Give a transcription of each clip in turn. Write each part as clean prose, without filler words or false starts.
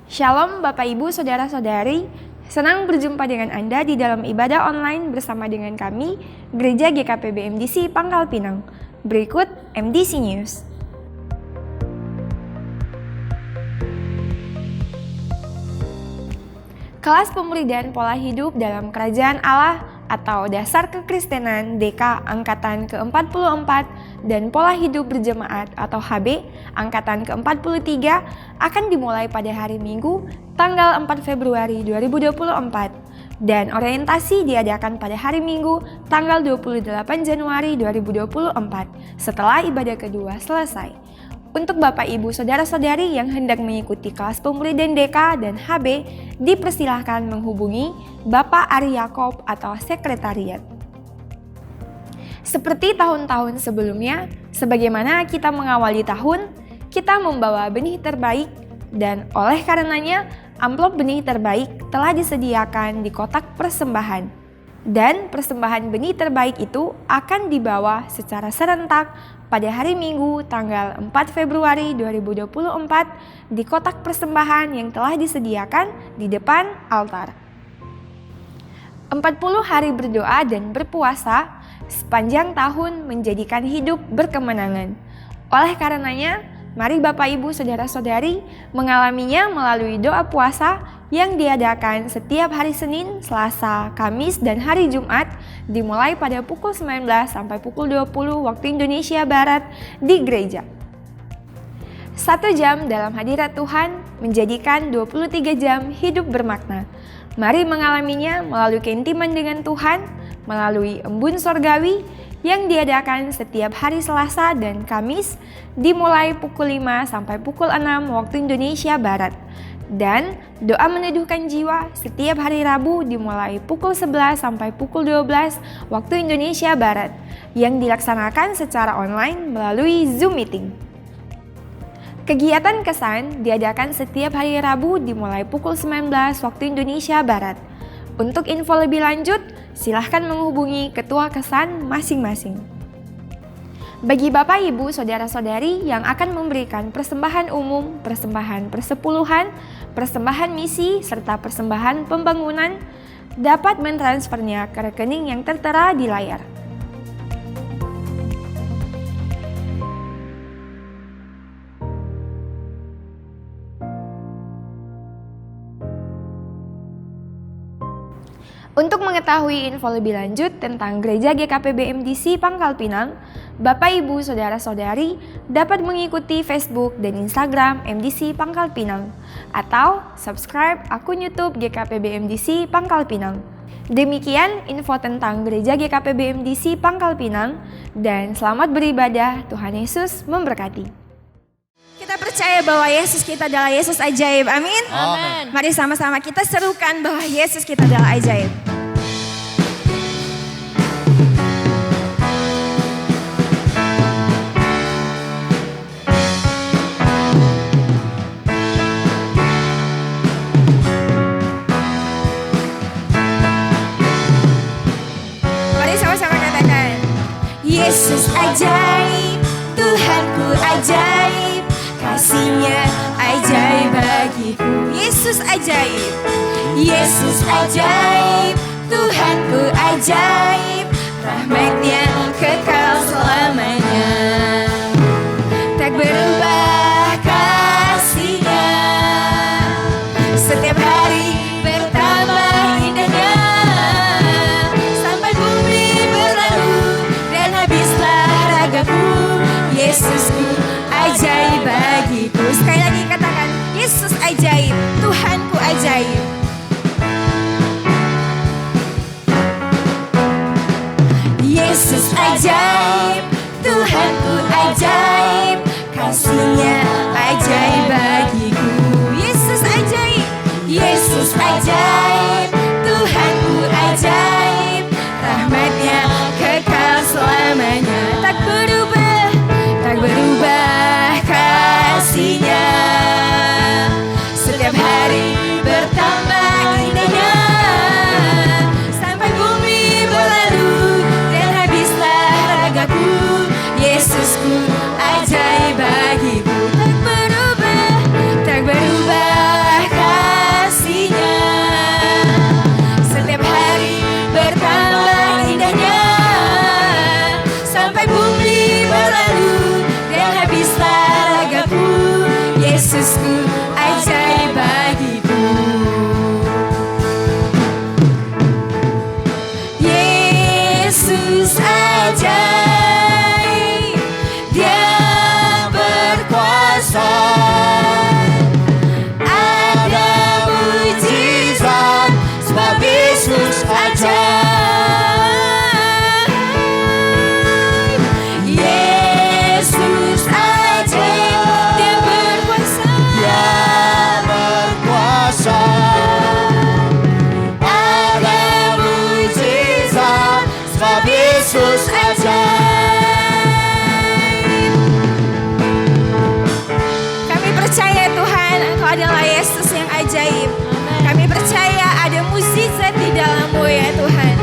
Shalom Bapak Ibu Saudara-saudari, senang berjumpa dengan Anda di dalam ibadah online bersama dengan kami, Gereja GKP BMDC Pangkal Pinang. Berikut MDC News. Kelas Pemuridan Pola Hidup dalam Kerajaan Allah atau Dasar Kekristenan DK Angkatan ke-44 dan Pola Hidup Berjemaat atau HB Angkatan ke-43 akan dimulai pada hari Minggu tanggal 4 Februari 2024 dan orientasi diadakan pada hari Minggu tanggal 28 Januari 2024 setelah ibadah kedua selesai. Untuk Bapak Ibu Saudara-saudari yang hendak mengikuti kelas pemuridan DK dan HB, dipersilahkan menghubungi Bapak Ari Yakob atau Sekretariat. Seperti tahun-tahun sebelumnya, sebagaimana kita mengawali tahun, kita membawa benih terbaik dan oleh karenanya amplop benih terbaik telah disediakan di kotak persembahan. Dan persembahan benih terbaik itu akan dibawa secara serentak pada hari Minggu tanggal 4 Februari 2024 di kotak persembahan yang telah disediakan di depan altar. 40 hari berdoa dan berpuasa sepanjang tahun menjadikan hidup berkemenangan. Oleh karenanya, mari Bapak Ibu Saudara-saudari mengalaminya melalui doa puasa yang diadakan setiap hari Senin, Selasa, Kamis, dan hari Jumat dimulai pada pukul 19 sampai pukul 20 waktu Indonesia Barat di gereja. 1 jam dalam hadirat Tuhan menjadikan 23 jam hidup bermakna. Mari mengalaminya melalui keintiman dengan Tuhan, melalui embun sorgawi yang diadakan setiap hari Selasa dan Kamis dimulai pukul 5 sampai pukul 6 waktu Indonesia Barat. Dan doa meneduhkan jiwa setiap hari Rabu dimulai pukul 11 sampai pukul 12 waktu Indonesia Barat yang dilaksanakan secara online melalui Zoom Meeting. Kegiatan kesan diadakan setiap hari Rabu dimulai pukul 19 waktu Indonesia Barat. Untuk info lebih lanjut, silahkan menghubungi ketua kesan masing-masing. Bagi Bapak Ibu Saudara-saudari yang akan memberikan persembahan umum, persembahan persepuluhan, persembahan misi, serta persembahan pembangunan, dapat mentransfernya ke rekening yang tertera di layar. Untuk mengetahui info lebih lanjut tentang Gereja GKP BMDC Pangkal Pinang, Bapak Ibu Saudara-saudari dapat mengikuti Facebook dan Instagram MDC Pangkal Pinang atau subscribe akun YouTube GKP BMDC Pangkal Pinang. Demikian info tentang Gereja GKP BMDC Pangkal Pinang dan selamat beribadah. Tuhan Yesus memberkati. Kita percaya bahwa Yesus kita adalah Yesus ajaib. Amin. Amin. Mari sama-sama kita serukan bahwa Yesus kita adalah ajaib. Mari sama-sama katakan, Yesus ajaib, Tuhanku ajaib, kasih-Nya ajaib bagiku. Yesus ajaib, Yesus ajaib, Tuhanku ajaib, rahmat-Nya kekal selamanya. Tak berubah kasih-Nya, setiap hari bertambah indahnya, sampai bumi berlalu dan habislah ragaku. Yesusku ajaib bagiku. Sekali lagi katakan, Yesus ajaib, Tuhanku ajaib. Yesus Yesusku ajaib bagiku. Yesus ajaib, Dia berkuasa. Ada mujizat sebab Yesus ajaib. Yesus ajaib, Dia berkuasa. Dia berkuasa. Ada mujizat sebab Yesus ajaib. Kami percaya Tuhan, Engkau adalah Yesus yang ajaib. Kami percaya ada mukjizat di dalam-Mu ya Tuhan.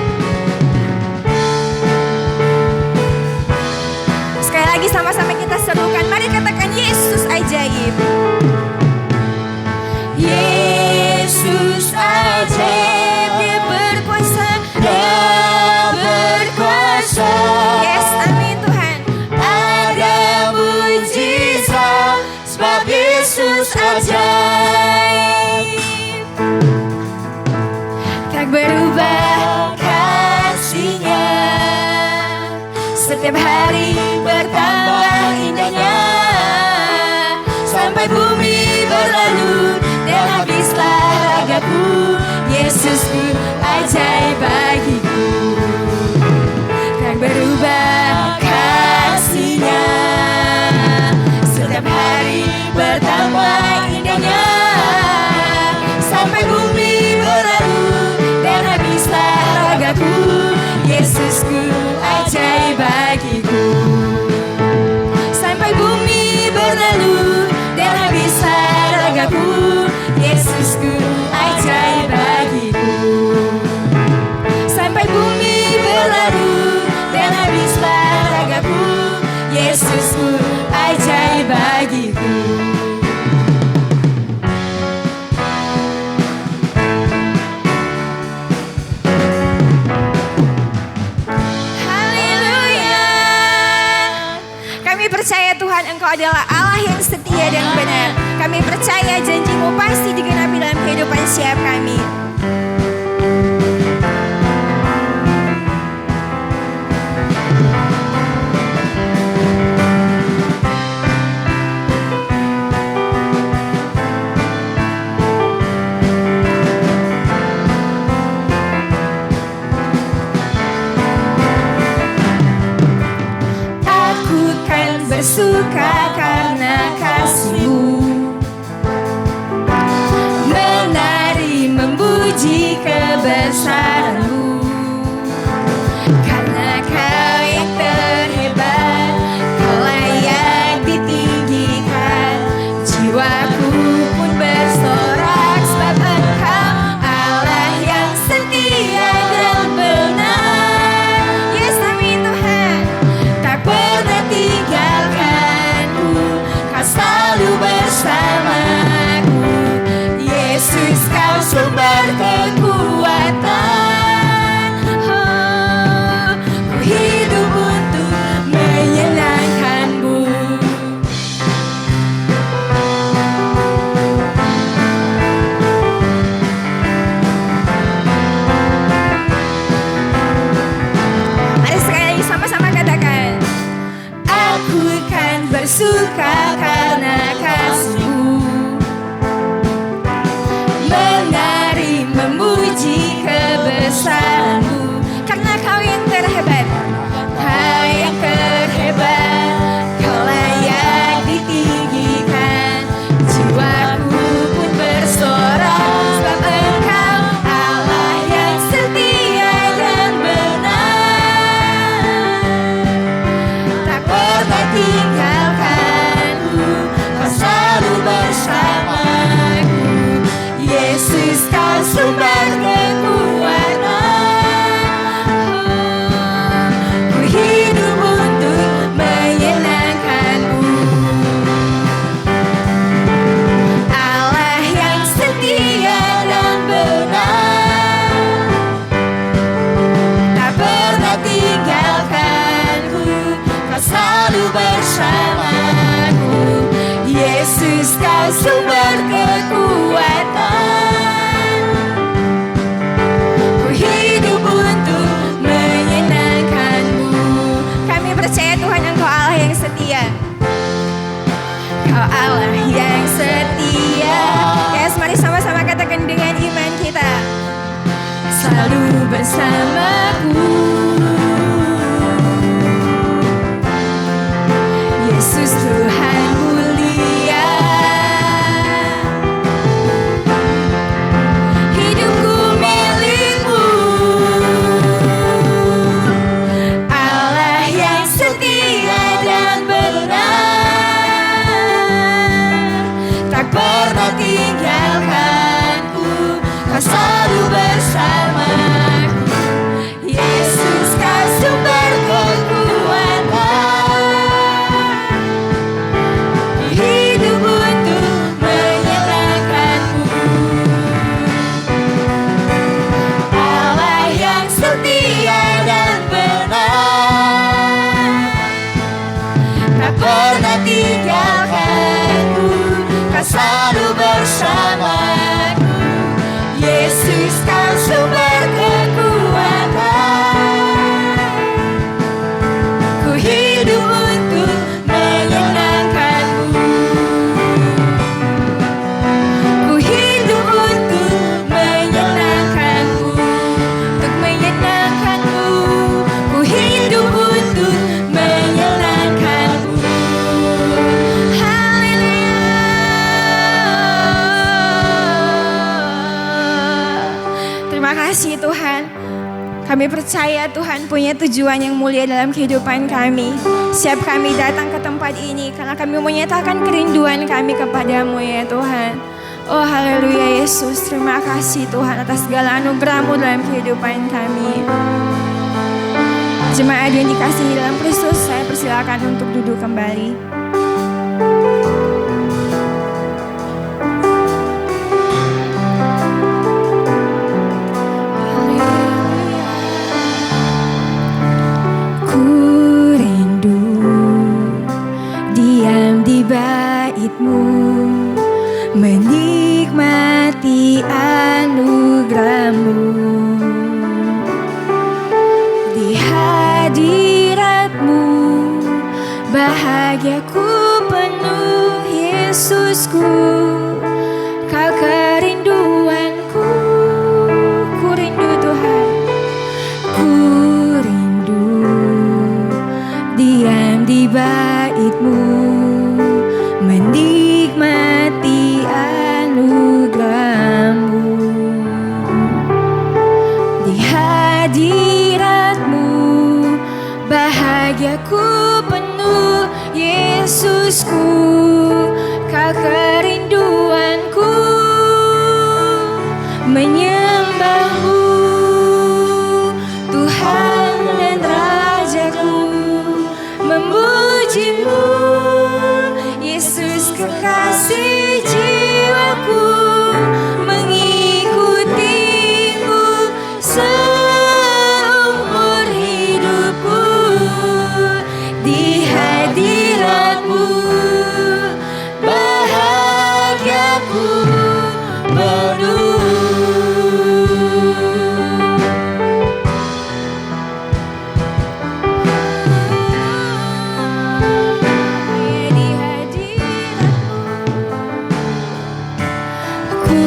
Sekali lagi sama-sama kita serukan, mari katakan Yesus ajaib. Yesus ajaib, Dia berkuasa. Dia berkuasa. Yes, amin Tuhan. Ada mujizat sebab Yesus ajaib. Tak berubah kasih-Nya, setiap hari bertambah indahnya, sampai bumi berlalu dan habislah ragaku. Yesusku ajaib bagiku. Tak berubah kasih-Nya, setiap hari bertambah indahnya, sampai bumi berlalu dan habislah ragaku. Yesusku ajaib bagiku. Sampai bumi berlalu dan habislah ragaku. Yesusku ajaib bagiku. Sampai bumi berlalu dan habislah ragaku. Yesusku ajaib bagiku. Haleluya. Kami percaya Tuhan Engkau adalah Allah yang setia dan benar. Kami percaya janji-Mu pasti digenapi dalam kehidupan setiap kami. Aku kan bersuka karena kasih-Mu, menari Kau sumber kekuatan. Ku hidup untuk menyenangkan-Mu. Kami percaya Tuhan, Engkau Allah yang setia. Kau Allah yang setia. Yes, mari sama-sama katakan dengan iman kita. Selalu bersamaku. Yesus Tuhan mulia. Hidupku milik-Mu. Allah yang setia dan benar, tak pernah tinggalkanku. Kau selalu bersamaku. Yesus, Kau sumber kekuatan. Hidup untuk menyenangkan-Mu. Allah yang setia dan benar, tak pernah tinggalkanku. Kau selalu bersamaku. Yesus, Kau sumber kekuatan. Ku hidup untuk menyenangkan-Mu. Ku hidup untuk menyenangkan-Mu. Untuk menyenangkan-Mu. Ku hidup untuk menyenangkan-Mu. Haleluya. Terima kasih Tuhan. Kami percaya Tuhan punya tujuan yang mulia dalam kehidupan kami. Setiap kami datang ke tempat ini karena kami menyatakan kerinduan kami kepadamu ya Tuhan. Oh haleluya Yesus, terima kasih Tuhan atas segala anugerah-Mu dalam kehidupan kami. Jemaat yang dikasihi dalam Kristus, saya persilakan untuk duduk kembali. Ku rindu diam di bait-Mu, menikmati anugerah-Mu. Di hadirat-Mu bahagiaku penuh Yesusku. Kau kerinduanku. Ku rindu Tuhan. Ku rindu diam di bait-Mu, menikmati anugerah-Mu. Di hadirat-Mu bahagiaku penuh Yesusku. Kau kerinduanku. Menyembah-Mu Tuhan dan Rajaku, memuji-Mu Yesus kekasih jiwaku, mengikuti-Mu seumur hidupku. Di hadirat-Mu bahagiaku penuh. Di hadirat-Mu aku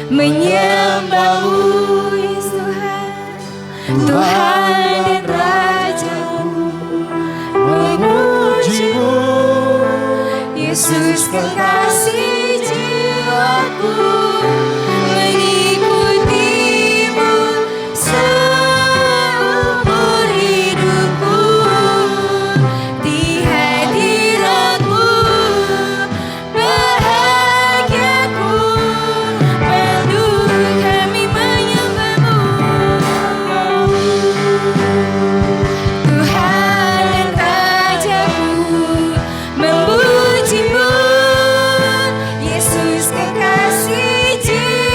menyembahmu, Yesus Tuhan, Tuhan dan Rajaku, memujimu, Yesus kekasih jiwaku, mengikutimu seumur hidupku. Di hadiratmu bahagiaku, merdu kami menyembahmu, Tuhan dan Rajaku, memujimu, Yesus kekasih jiwaku.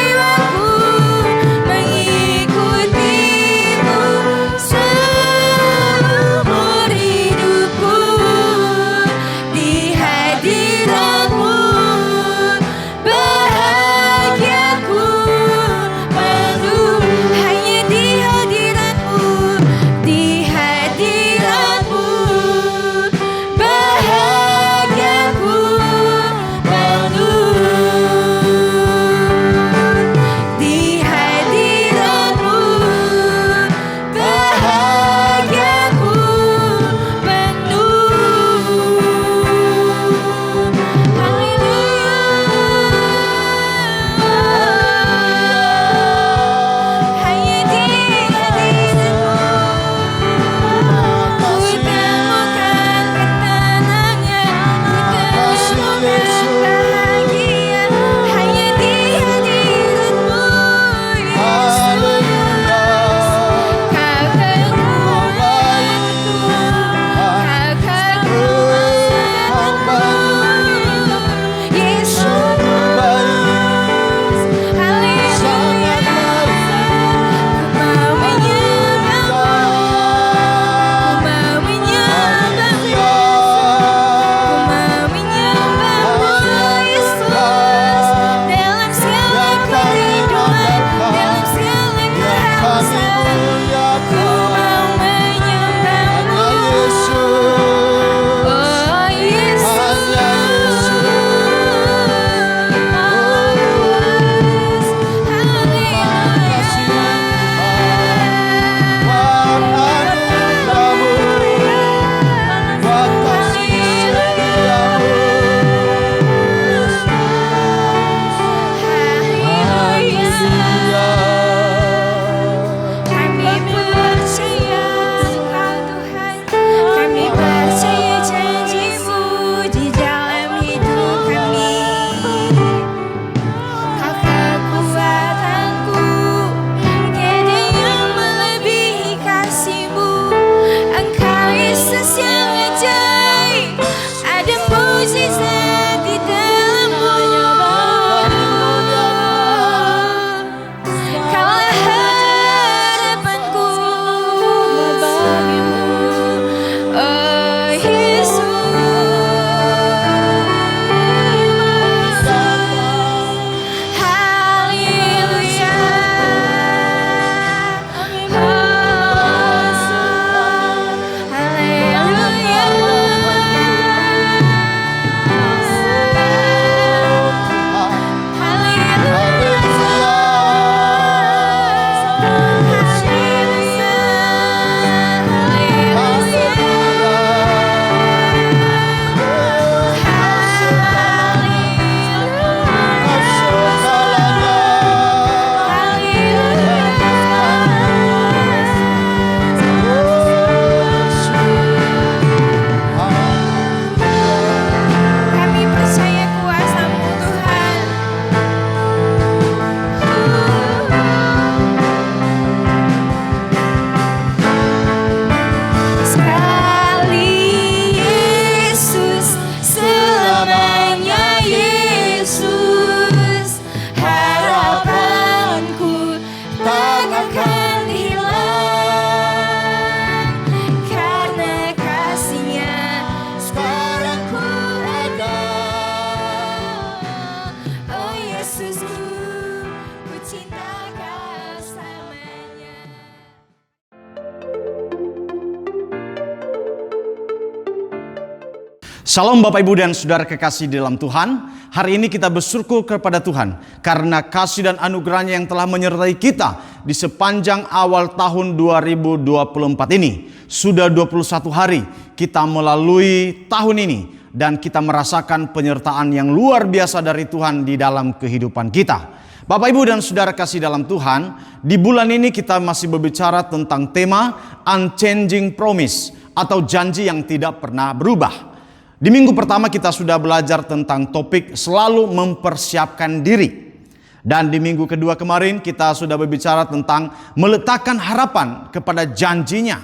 Shalom Bapak Ibu dan Saudara kekasih di dalam Tuhan. Hari ini kita bersyukur kepada Tuhan karena kasih dan anugerahnya yang telah menyertai kita di sepanjang awal tahun 2024 ini. Sudah 21 hari kita melalui tahun ini dan kita merasakan penyertaan yang luar biasa dari Tuhan di dalam kehidupan kita. Bapak Ibu dan Saudara kasih dalam Tuhan, di bulan ini kita masih berbicara tentang tema Unchanging Promise atau janji yang tidak pernah berubah. Di minggu pertama kita sudah belajar tentang topik selalu mempersiapkan diri. Dan di minggu kedua kemarin kita sudah berbicara tentang meletakkan harapan kepada janjinya.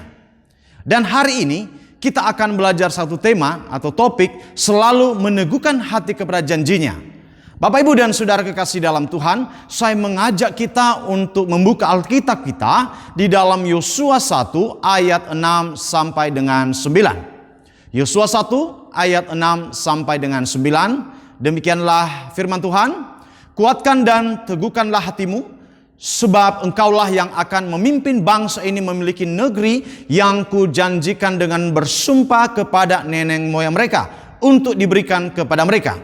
Dan hari ini kita akan belajar satu tema atau topik selalu meneguhkan hati kepada janjinya. Bapak Ibu dan Saudara kekasih dalam Tuhan, saya mengajak kita untuk membuka Alkitab kita di dalam Yosua 1 ayat 6 sampai dengan 9. Yosua 1 ayat 6 sampai dengan 9. Demikianlah firman Tuhan. Kuatkan dan teguhkanlah hatimu, sebab engkaulah yang akan memimpin bangsa ini memiliki negeri yang kujanjikan dengan bersumpah kepada nenek moyang mereka untuk diberikan kepada mereka.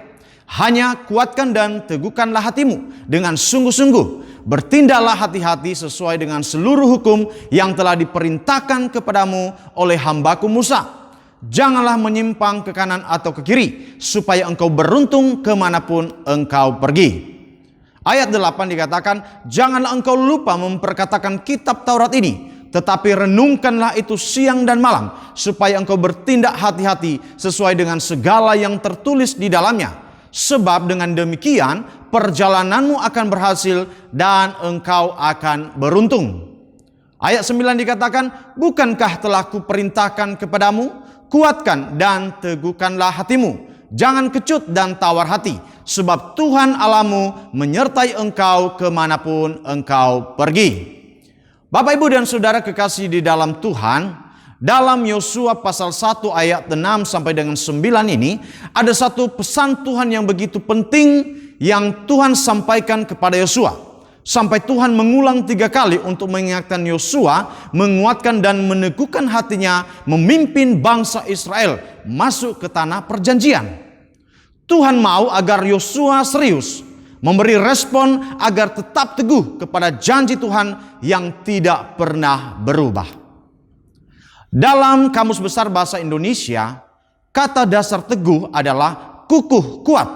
Hanya kuatkan dan teguhkanlah hatimu dengan sungguh-sungguh. Bertindaklah hati-hati sesuai dengan seluruh hukum yang telah diperintahkan kepadamu oleh hambaku Musa. Janganlah menyimpang ke kanan atau ke kiri, supaya engkau beruntung kemanapun engkau pergi. Ayat 8 dikatakan, janganlah engkau lupa memperkatakan kitab Taurat ini, tetapi renungkanlah itu siang dan malam, supaya engkau bertindak hati-hati sesuai dengan segala yang tertulis di dalamnya. Sebab dengan demikian perjalananmu akan berhasil dan engkau akan beruntung. Ayat 9 dikatakan, bukankah telah kuperintahkan kepadamu, kuatkan dan teguhkanlah hatimu. Jangan kecut dan tawar hati, sebab Tuhan Allahmu menyertai engkau kemanapun engkau pergi. Bapak Ibu dan Saudara kekasih di dalam Tuhan, dalam Yosua pasal 1 ayat 6 sampai dengan 9 ini, ada satu pesan Tuhan yang begitu penting yang Tuhan sampaikan kepada Yosua. Sampai Tuhan mengulang 3 kali untuk mengingatkan Yosua, menguatkan dan meneguhkan hatinya memimpin bangsa Israel masuk ke tanah perjanjian. Tuhan mau agar Yosua serius, memberi respon agar tetap teguh kepada janji Tuhan yang tidak pernah berubah. Dalam Kamus Besar Bahasa Indonesia, kata dasar teguh adalah kukuh kuat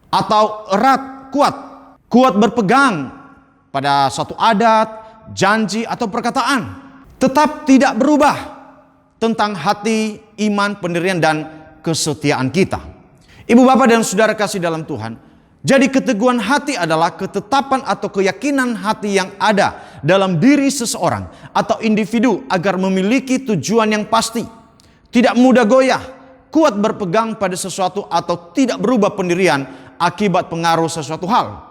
atau erat kuat. Kuat berpegang pada suatu adat, janji atau perkataan. Tetap tidak berubah tentang hati, iman, pendirian dan kesetiaan kita. Ibu bapak dan saudara kasih dalam Tuhan. Jadi keteguhan hati adalah ketetapan atau keyakinan hati yang ada dalam diri seseorang atau individu agar memiliki tujuan yang pasti. Tidak mudah goyah, kuat berpegang pada sesuatu atau tidak berubah pendirian akibat pengaruh sesuatu hal.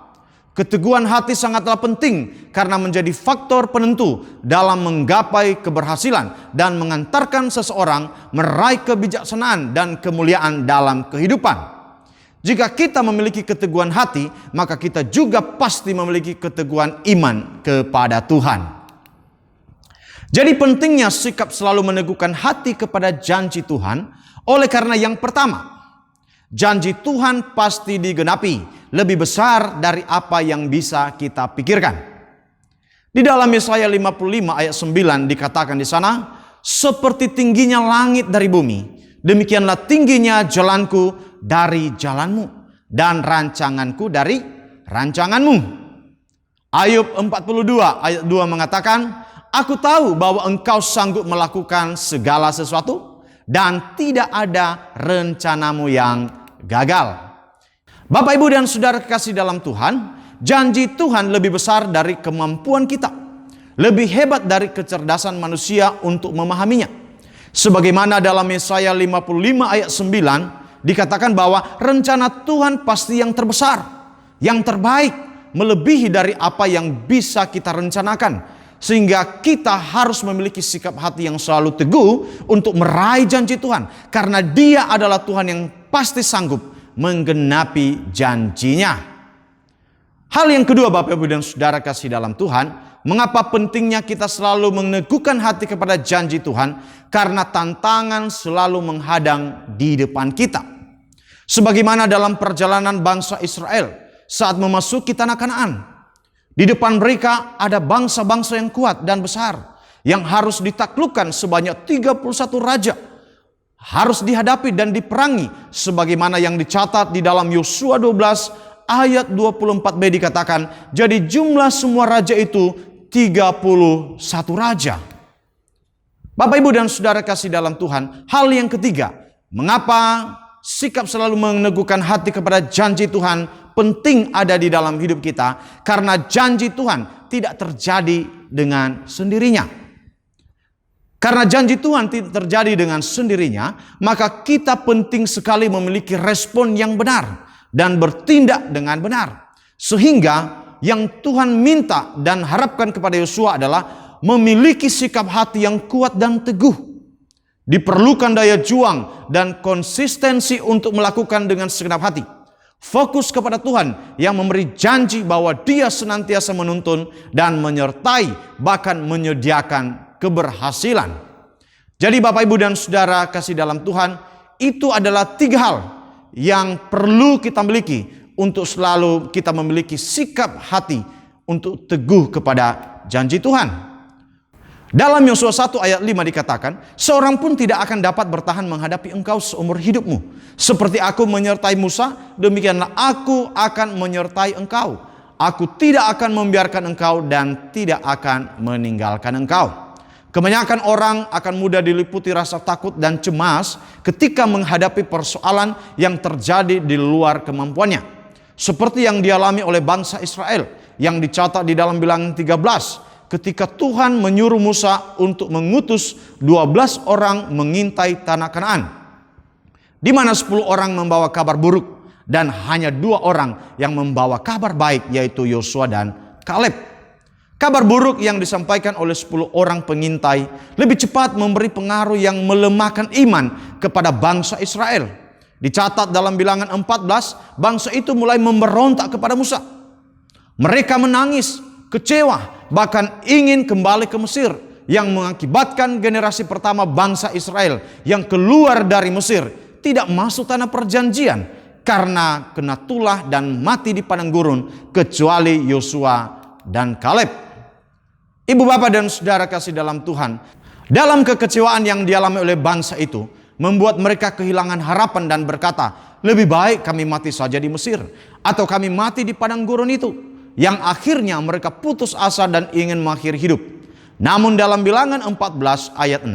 Keteguhan hati sangatlah penting karena menjadi faktor penentu dalam menggapai keberhasilan dan mengantarkan seseorang meraih kebijaksanaan dan kemuliaan dalam kehidupan. Jika kita memiliki keteguhan hati, maka kita juga pasti memiliki keteguhan iman kepada Tuhan. Jadi pentingnya sikap selalu meneguhkan hati kepada janji Tuhan, oleh karena yang pertama, janji Tuhan pasti digenapi. Lebih besar dari apa yang bisa kita pikirkan. Di dalam Yesaya 55 ayat 9 dikatakan di sana, seperti tingginya langit dari bumi, demikianlah tingginya jalanku dari jalanmu dan rancanganku dari rancanganmu. Ayub 42 ayat 2 mengatakan, aku tahu bahwa engkau sanggup melakukan segala sesuatu dan tidak ada rencanamu yang gagal. Bapak Ibu dan Saudara kekasih dalam Tuhan, janji Tuhan lebih besar dari kemampuan kita. Lebih hebat dari kecerdasan manusia untuk memahaminya. Sebagaimana dalam Yesaya 55 ayat 9 dikatakan bahwa rencana Tuhan pasti yang terbesar, yang terbaik, melebihi dari apa yang bisa kita rencanakan. Sehingga kita harus memiliki sikap hati yang selalu teguh untuk meraih janji Tuhan. Karena Dia adalah Tuhan yang pasti sanggup menggenapi janjinya. Hal yang kedua Bapak Ibu dan Saudara kasih dalam Tuhan, mengapa pentingnya kita selalu meneguhkan hati kepada janji Tuhan? Karena tantangan selalu menghadang di depan kita. Sebagaimana dalam perjalanan bangsa Israel saat memasuki tanah Kanaan. Di depan mereka ada bangsa-bangsa yang kuat dan besar yang harus ditaklukkan sebanyak 31 raja. Harus dihadapi dan diperangi sebagaimana yang dicatat di dalam Yosua 12 ayat 24b dikatakan, jadi jumlah semua raja itu 31 raja. Bapak, Ibu, dan Saudara kasih dalam Tuhan, hal yang ketiga, mengapa sikap selalu meneguhkan hati kepada janji Tuhan penting ada di dalam hidup kita? Karena janji Tuhan tidak terjadi dengan sendirinya. Karena janji Tuhan tidak terjadi dengan sendirinya, maka kita penting sekali memiliki respon yang benar dan bertindak dengan benar. Sehingga yang Tuhan minta dan harapkan kepada Yosua adalah memiliki sikap hati yang kuat dan teguh. Diperlukan daya juang dan konsistensi untuk melakukan dengan segenap hati. Fokus kepada Tuhan yang memberi janji bahwa Dia senantiasa menuntun dan menyertai, bahkan menyediakan keberhasilan. Jadi Bapak, Ibu, dan Saudara kasih dalam Tuhan, itu adalah 3 hal yang perlu kita miliki untuk selalu kita memiliki sikap hati untuk teguh kepada janji Tuhan. Dalam Yosua 1 ayat 5 dikatakan, seorang pun tidak akan dapat bertahan menghadapi engkau seumur hidupmu. Seperti aku menyertai Musa, demikianlah aku akan menyertai engkau. Aku tidak akan membiarkan engkau dan tidak akan meninggalkan engkau. Kebanyakan orang akan mudah diliputi rasa takut dan cemas ketika menghadapi persoalan yang terjadi di luar kemampuannya. Seperti yang dialami oleh bangsa Israel yang dicatat di dalam Bilangan 13 ketika Tuhan menyuruh Musa untuk mengutus 12 orang mengintai tanah Kanaan. Di mana 10 orang membawa kabar buruk dan hanya 2 orang yang membawa kabar baik, yaitu Yosua dan Kaleb. Kabar buruk yang disampaikan oleh 10 orang pengintai lebih cepat memberi pengaruh yang melemahkan iman kepada bangsa Israel. Dicatat dalam Bilangan 14, bangsa itu mulai memberontak kepada Musa. Mereka menangis, kecewa, bahkan ingin kembali ke Mesir, yang mengakibatkan generasi pertama bangsa Israel yang keluar dari Mesir tidak masuk tanah perjanjian karena kena tulah dan mati di padang gurun, kecuali Yosua dan Kaleb. Ibu, Bapak, dan Saudara kasih dalam Tuhan, dalam kekecewaan yang dialami oleh bangsa itu membuat mereka kehilangan harapan dan berkata, lebih baik kami mati saja di Mesir atau kami mati di padang gurun itu. Yang akhirnya mereka putus asa dan ingin mengakhiri hidup. Namun dalam Bilangan 14 ayat 6,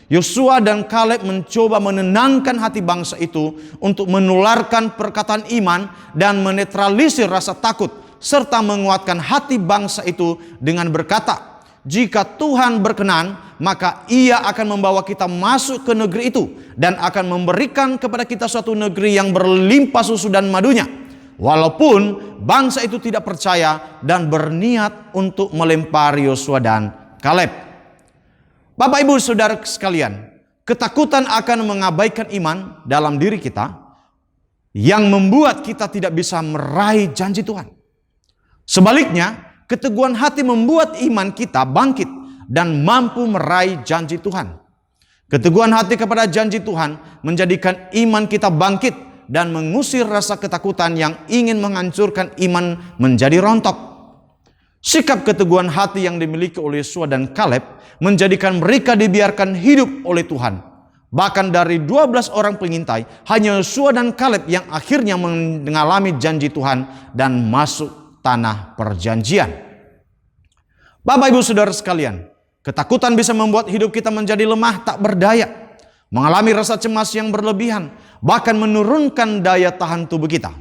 Yosua dan Kaleb mencoba menenangkan hati bangsa itu untuk menularkan perkataan iman dan menetralisir rasa takut, serta menguatkan hati bangsa itu dengan berkata, jika Tuhan berkenan, maka Ia akan membawa kita masuk ke negeri itu dan akan memberikan kepada kita suatu negeri yang berlimpah susu dan madunya. Walaupun bangsa itu tidak percaya dan berniat untuk melempari Yosua dan Kaleb. Bapak, Ibu, Saudara sekalian, ketakutan akan mengabaikan iman dalam diri kita yang membuat kita tidak bisa meraih janji Tuhan. Sebaliknya, keteguhan hati membuat iman kita bangkit dan mampu meraih janji Tuhan. Keteguhan hati kepada janji Tuhan menjadikan iman kita bangkit dan mengusir rasa ketakutan yang ingin menghancurkan iman menjadi rontok. Sikap keteguhan hati yang dimiliki oleh Yosua dan Kaleb menjadikan mereka dibiarkan hidup oleh Tuhan. Bahkan dari 12 orang pengintai, hanya Yosua dan Kaleb yang akhirnya mengalami janji Tuhan dan masuk tanah perjanjian. Bapak, Ibu, Saudara sekalian, ketakutan bisa membuat hidup kita menjadi lemah tak berdaya, mengalami rasa cemas yang berlebihan, bahkan menurunkan daya tahan tubuh kita.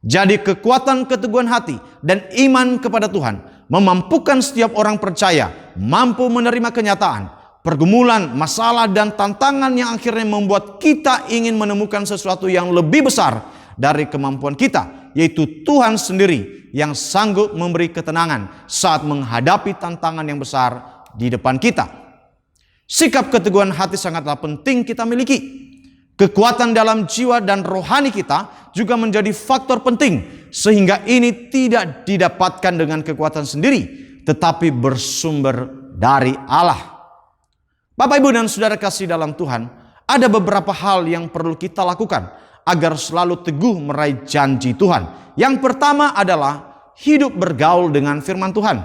Jadi kekuatan keteguhan hati dan iman kepada Tuhan memampukan setiap orang percaya mampu menerima kenyataan, pergumulan, masalah, dan tantangan yang akhirnya membuat kita ingin menemukan sesuatu yang lebih besar dari kemampuan kita, yaitu Tuhan sendiri yang sanggup memberi ketenangan saat menghadapi tantangan yang besar di depan kita. Sikap keteguhan hati sangatlah penting kita miliki. Kekuatan dalam jiwa dan rohani kita juga menjadi faktor penting, sehingga ini tidak didapatkan dengan kekuatan sendiri, tetapi bersumber dari Allah. Bapak, Ibu, dan Saudara kasih dalam Tuhan, ada beberapa hal yang perlu kita lakukan agar selalu teguh meraih janji Tuhan. Yang pertama adalah hidup bergaul dengan firman Tuhan.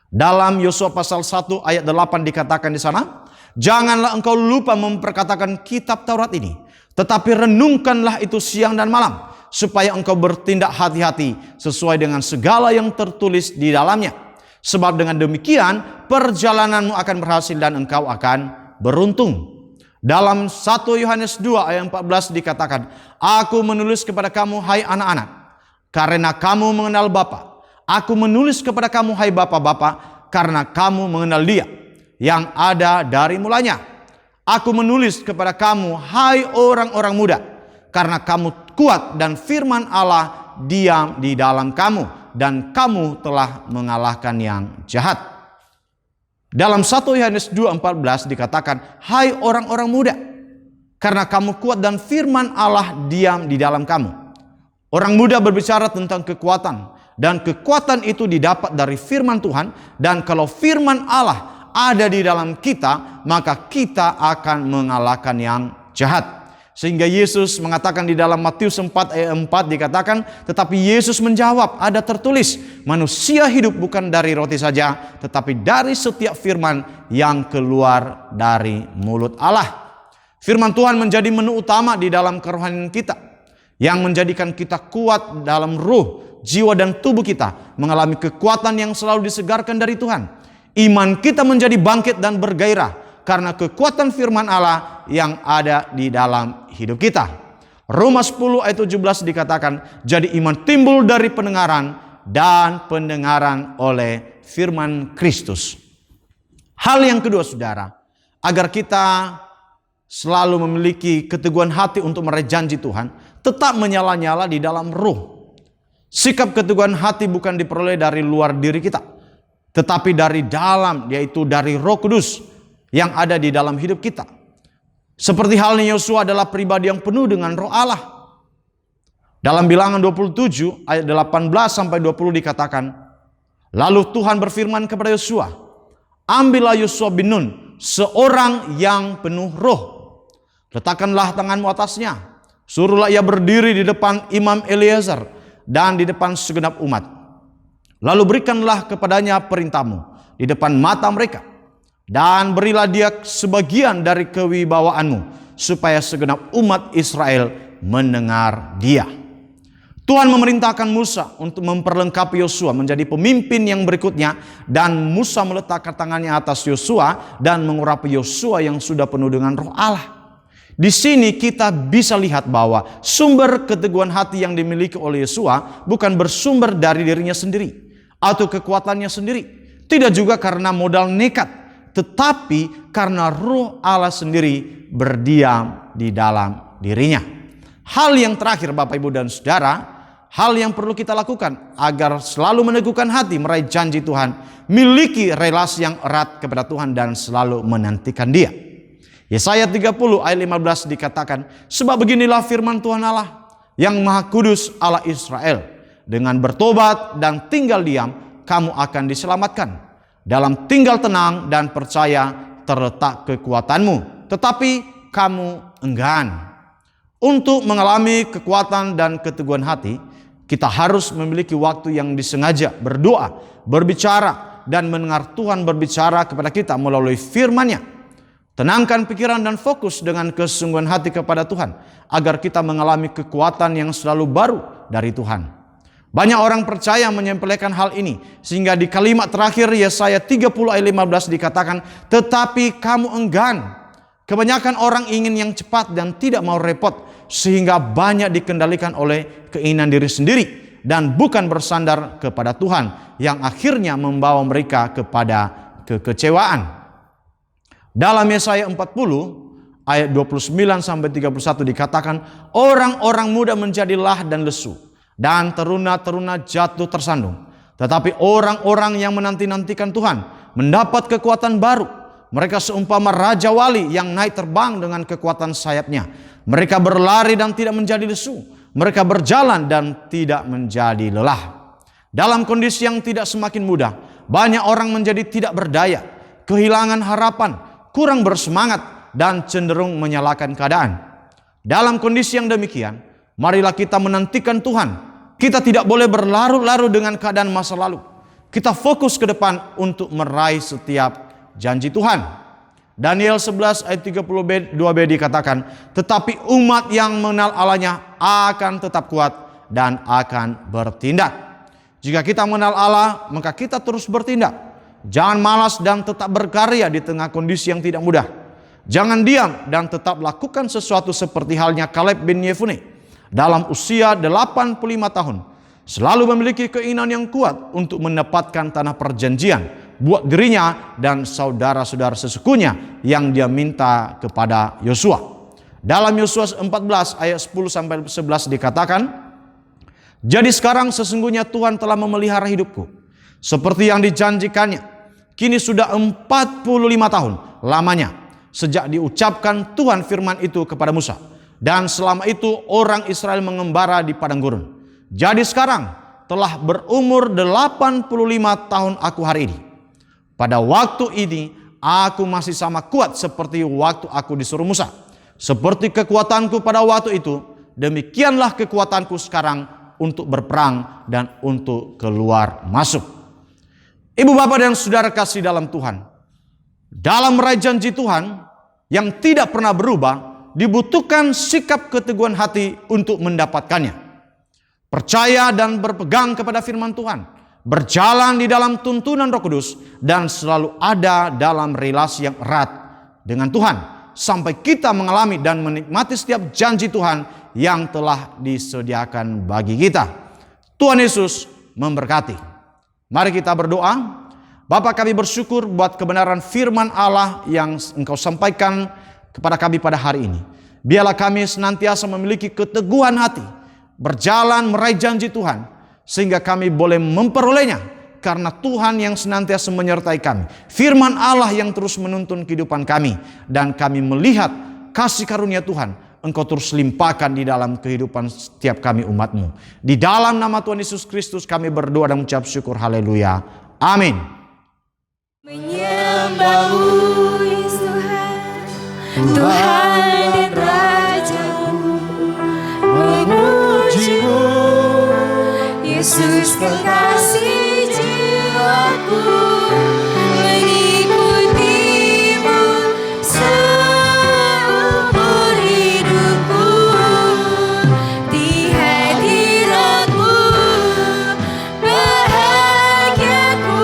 Dalam Yosua pasal 1 ayat 8 dikatakan di sana, janganlah engkau lupa memperkatakan kitab Taurat ini, tetapi renungkanlah itu siang dan malam, supaya engkau bertindak hati-hati sesuai dengan segala yang tertulis di dalamnya. Sebab dengan demikian perjalananmu akan berhasil dan engkau akan beruntung. Dalam 1 Yohanes 2 ayat 14 dikatakan, aku menulis kepada kamu hai anak-anak, karena kamu mengenal Bapa. Aku menulis kepada kamu hai Bapa-Bapa, karena kamu mengenal Dia yang ada dari mulanya. Aku menulis kepada kamu hai orang-orang muda, karena kamu kuat dan firman Allah diam di dalam kamu, dan kamu telah mengalahkan yang jahat. Dalam 1 Yohanes 2:14 dikatakan, hai orang-orang muda, karena kamu kuat dan firman Allah diam di dalam kamu. Orang muda berbicara tentang kekuatan, dan kekuatan itu didapat dari firman Tuhan. Dan kalau firman Allah ada di dalam kita, maka kita akan mengalahkan yang jahat. Sehingga Yesus mengatakan di dalam Matius 4 ayat 4 dikatakan, tetapi Yesus menjawab, ada tertulis, manusia hidup bukan dari roti saja, tetapi dari setiap firman yang keluar dari mulut Allah. Firman Tuhan menjadi menu utama di dalam kerohanian kita, yang menjadikan kita kuat dalam ruh, jiwa dan tubuh kita, mengalami kekuatan yang selalu disegarkan dari Tuhan. Iman kita menjadi bangkit dan bergairah karena kekuatan firman Allah yang ada di dalam hidup kita. Roma 10 ayat 17 dikatakan, jadi iman timbul dari pendengaran, dan pendengaran oleh firman Kristus. Hal yang kedua saudara, agar kita selalu memiliki keteguhan hati untuk meraih janji Tuhan, tetap menyala-nyala di dalam ruh. Sikap keteguhan hati bukan diperoleh dari luar diri kita, tetapi dari dalam, yaitu dari Roh Kudus yang ada di dalam hidup kita. Seperti halnya Yosua adalah pribadi yang penuh dengan Roh Allah. Dalam Bilangan 27 ayat 18 sampai 20 dikatakan, lalu Tuhan berfirman kepada Yosua, ambillah Yosua bin Nun, seorang yang penuh roh, letakkanlah tanganmu atasnya, suruhlah ia berdiri di depan Imam Eleazar dan di depan segenap umat. Lalu berikanlah kepadanya perintahmu di depan mata mereka, dan berilah dia sebagian dari kewibawaanmu, supaya segenap umat Israel mendengar dia. Tuhan memerintahkan Musa untuk memperlengkapi Yosua menjadi pemimpin yang berikutnya, dan Musa meletakkan tangannya atas Yosua dan mengurapi Yosua yang sudah penuh dengan Roh Allah. Di sini kita bisa lihat bahwa sumber keteguhan hati yang dimiliki oleh Yosua bukan bersumber dari dirinya sendiri atau kekuatannya sendiri, tidak juga karena modal nekat, tetapi karena Roh Allah sendiri berdiam di dalam dirinya. Hal yang terakhir Bapak Ibu dan Saudara, hal yang perlu kita lakukan agar selalu meneguhkan hati meraih janji Tuhan, miliki relasi yang erat kepada Tuhan dan selalu menantikan Dia. Yesaya 30 ayat 15 dikatakan, sebab beginilah firman Tuhan Allah yang Maha Kudus Allah Israel, dengan bertobat dan tinggal diam kamu akan diselamatkan. Dalam tinggal tenang dan percaya terletak kekuatanmu, tetapi kamu enggan. Untuk mengalami kekuatan dan keteguhan hati, kita harus memiliki waktu yang disengaja berdoa, berbicara, dan mendengar Tuhan berbicara kepada kita melalui firman-Nya. Tenangkan pikiran dan fokus dengan kesungguhan hati kepada Tuhan, agar kita mengalami kekuatan yang selalu baru dari Tuhan. Banyak orang percaya menyepelekan hal ini, sehingga di kalimat terakhir Yesaya 30 ayat 15 dikatakan, tetapi kamu enggan. Kebanyakan orang ingin yang cepat dan tidak mau repot, sehingga banyak dikendalikan oleh keinginan diri sendiri dan bukan bersandar kepada Tuhan, yang akhirnya membawa mereka kepada kekecewaan. Dalam Yesaya 40 ayat 29 sampai 31 dikatakan, orang-orang muda menjadi lelah dan lesu, dan teruna-teruna jatuh tersandung. Tetapi orang-orang yang menanti-nantikan Tuhan mendapat kekuatan baru. Mereka seumpama raja wali yang naik terbang dengan kekuatan sayapnya. Mereka berlari dan tidak menjadi lesu. Mereka berjalan dan tidak menjadi lelah. Dalam kondisi yang tidak semakin mudah, banyak orang menjadi tidak berdaya, kehilangan harapan, kurang bersemangat, dan cenderung menyalahkan keadaan. Dalam kondisi yang demikian, marilah kita menantikan Tuhan. Kita tidak boleh berlarut-larut dengan keadaan masa lalu. Kita fokus ke depan untuk meraih setiap janji Tuhan. Daniel 11 ayat 32b dikatakan, tetapi umat yang mengenal Allahnya akan tetap kuat dan akan bertindak. Jika kita mengenal Allah, maka kita terus bertindak. Jangan malas dan tetap berkarya di tengah kondisi yang tidak mudah. Jangan diam dan tetap lakukan sesuatu seperti halnya Kaleb bin Yefune. Dalam usia 85 tahun, selalu memiliki keinginan yang kuat untuk mendapatkan tanah perjanjian buat dirinya dan saudara-saudara sesukunya yang dia minta kepada Yosua. Dalam Yosua 14 ayat 10-11 dikatakan, jadi sekarang sesungguhnya Tuhan telah memelihara hidupku seperti yang dijanjikannya. Kini sudah 45 tahun lamanya sejak diucapkan Tuhan firman itu kepada Musa. Dan selama itu orang Israel mengembara di padang gurun. Jadi sekarang telah berumur 85 tahun aku hari ini. Pada waktu ini aku masih sama kuat seperti waktu aku disuruh Musa. Seperti kekuatanku pada waktu itu, demikianlah kekuatanku sekarang untuk berperang dan untuk keluar masuk. Ibu, bapak, dan saudara kasih dalam Tuhan, dalam meraih janji Tuhan yang tidak pernah berubah, dibutuhkan sikap keteguhan hati untuk mendapatkannya. Percaya dan berpegang kepada firman Tuhan, berjalan di dalam tuntunan Roh Kudus, dan selalu ada dalam relasi yang erat dengan Tuhan, sampai kita mengalami dan menikmati setiap janji Tuhan yang telah disediakan bagi kita. Tuhan Yesus memberkati. Mari kita berdoa. Bapa, kami bersyukur buat kebenaran firman Allah yang Engkau sampaikan kepada kami pada hari ini. Biarlah kami senantiasa memiliki keteguhan hati, berjalan meraih janji Tuhan, sehingga kami boleh memperolehnya, karena Tuhan yang senantiasa menyertai kami. Firman Allah yang terus menuntun kehidupan kami, dan kami melihat kasih karunia Tuhan Engkau terus limpahkan di dalam kehidupan setiap kami umat-Mu. Di dalam nama Tuhan Yesus Kristus kami berdoa dan mengucap syukur. Haleluya. Amin. Menyembahmu Tuhan, Tuhan dan Raja-Mu, memuji-Mu, Yesus kekasih jiwaku, mengikuti-Mu seumur hidupku, di hadirat-Mu bahagiaku.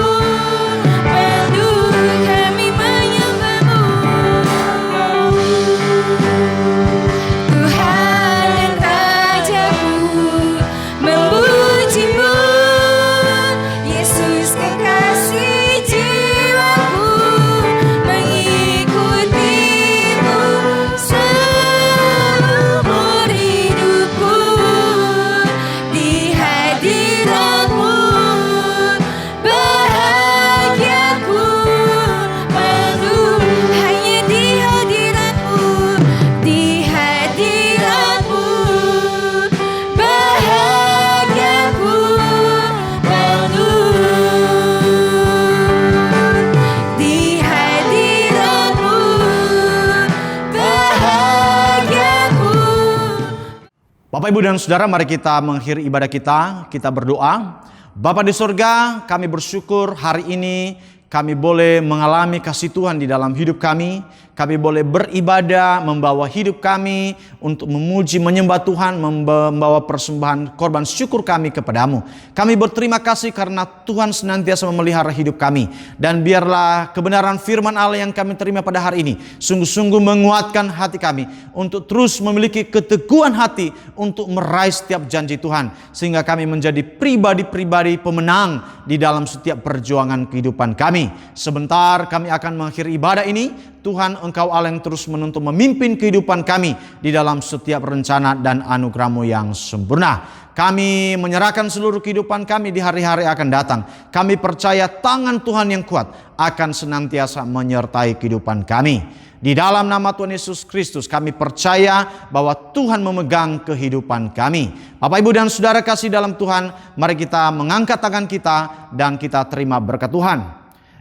Bapak, Ibu, dan Saudara, mari kita mengakhiri ibadah kita. Kita berdoa. Bapa di surga, kami bersyukur hari ini kami boleh mengalami kasih Tuhan di dalam hidup kami. Kami boleh beribadah, membawa hidup kami untuk memuji, menyembah Tuhan, membawa persembahan korban syukur kami kepadamu. Kami berterima kasih karena Tuhan senantiasa memelihara hidup kami. Dan biarlah kebenaran firman Allah yang kami terima pada hari ini sungguh-sungguh menguatkan hati kami untuk terus memiliki keteguhan hati untuk meraih setiap janji Tuhan. Sehingga kami menjadi pribadi-pribadi pemenang di dalam setiap perjuangan kehidupan kami. Sebentar kami akan mengakhiri ibadah ini. Tuhan, Engkau Allah yang terus menuntun memimpin kehidupan kami di dalam setiap rencana dan anugerah-Mu yang sempurna. Kami menyerahkan seluruh kehidupan kami di hari-hari akan datang. Kami percaya tangan Tuhan yang kuat akan senantiasa menyertai kehidupan kami. Di dalam nama Tuhan Yesus Kristus kami percaya bahwa Tuhan memegang kehidupan kami. Bapak, Ibu, dan Saudara kasih dalam Tuhan, mari kita mengangkat tangan kita dan kita terima berkat Tuhan.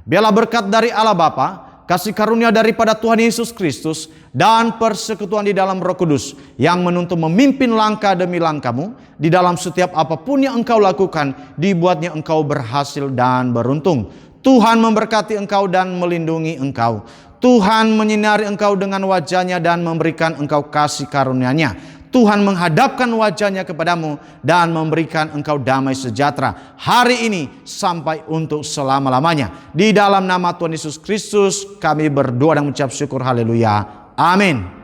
Biarlah berkat dari Allah Bapa, kasih karunia daripada Tuhan Yesus Kristus, dan persekutuan di dalam Roh Kudus yang menuntun memimpin langkah demi langkahmu di dalam setiap apapun yang engkau lakukan, dibuatnya engkau berhasil dan beruntung. Tuhan memberkati engkau dan melindungi engkau. Tuhan menyinari engkau dengan wajah-Nya dan memberikan engkau kasih karunia-Nya. Tuhan menghadapkan wajah-Nya kepadamu dan memberikan engkau damai sejahtera hari ini sampai untuk selama-lamanya. Di dalam nama Tuhan Yesus Kristus kami berdoa dan mengucap syukur. Haleluya. Amin.